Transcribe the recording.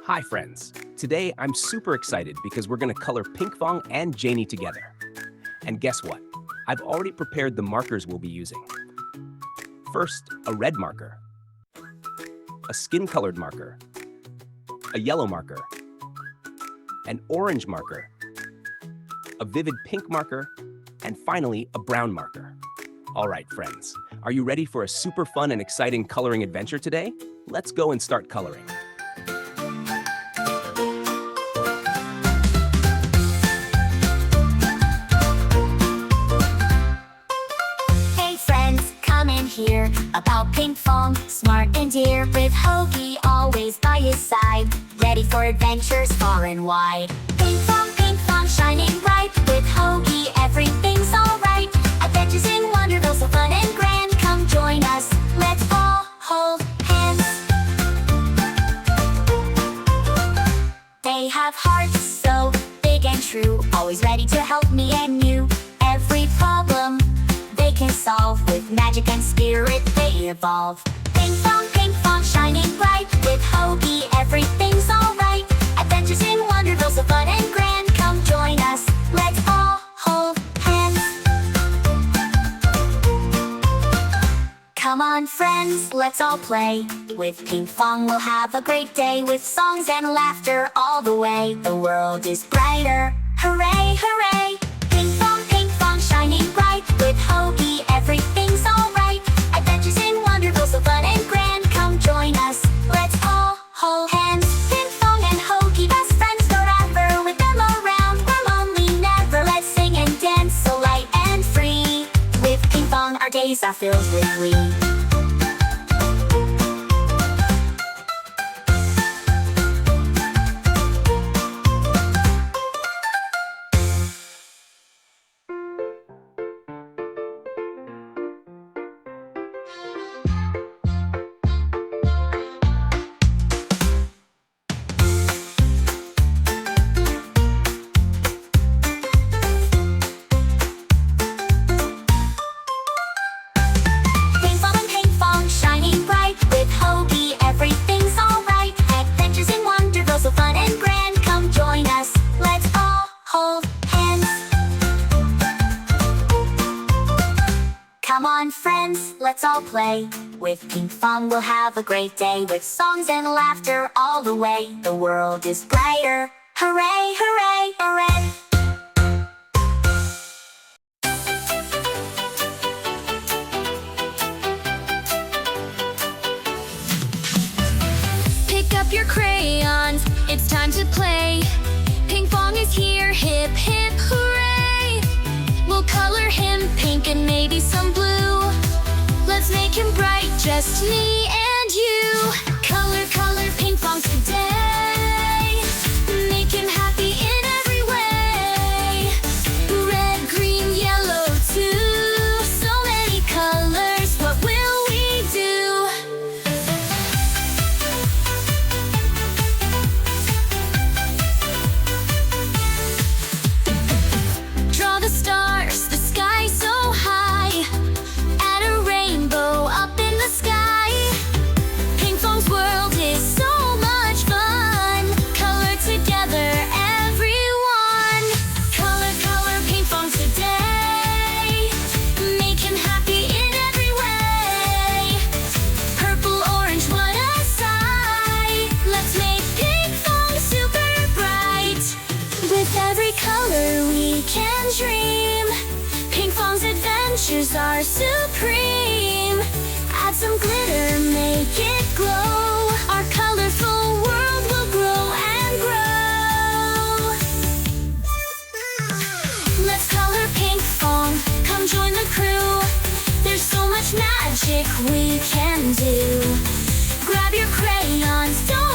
Hi friends! Today I'm super excited because we're going to color Pinkfong and Jeni together. And guess what? I've already prepared the markers we'll be using. First, a red marker, a skin-colored marker, a yellow marker, an orange marker, a vivid pink marker, and finally a brown marker. Alright friends, are you ready for a super fun and exciting coloring adventure today? Let's go and start coloring. Here about Pinkfong, smart and dear, with Hogi always by his side, ready for adventures far and wide. Pinkfong, Pinkfong, shining bright, with Hogi everything's alright. Adventures in Wonderville, so fun and grand. Come join us, let's all hold hands. They have hearts so big and true, always ready to help me and you. Every problem they can solve, with magic and spirit they evolve. Pinkfong, Pinkfong, shining bright, with Hogi everything's alright. Adventures in Wonderville, so fun and grand. Come join us, let's all hold hands. Come on friends, let's all play. With Pinkfong we'll have a great day, with songs and laughter all the way. The world is brighter, hooray, hooray. Pinkfong, Pinkfong, shining bright, with Hogi everything's alright. Adventures in Wonderville, so fun and grand. Come join us, let's all hold hands. Pinkfong and Hogi, best friends forever. With them around, we're lonely never. Let's sing and dance so light and free. With Pinkfong our days are filled with glee. Come on friends, let's all play. With Pinkfong we'll have a great day, with songs and laughter all the way. The world is brighter, hooray, hooray, hooray. Pick up your crayons, it's time to play. Pinkfong is here, hip hip hooray. We'll color him pink and maybe some blue. Let's make him bright, just me and you. Color, color Pinkfongs today. Make him happy in every way. Red, green, yellow too. So many colors, what will we do? Draw the stars, the sky so high. Add a rainbow up in the sky. Pinkfong's world is so much fun. Color together, everyone. Color, color Pinkfong today. Make him happy in every way. Purple, orange, what a sight. Let's make Pinkfong super bright. With every color we can dream. Pinkfong's adventures are supreme. Add some glitter, make it glow. Our colorful world will grow and grow. Let's color Pinkfong, come join the crew. There's so much magic we can do. Grab your crayons, don't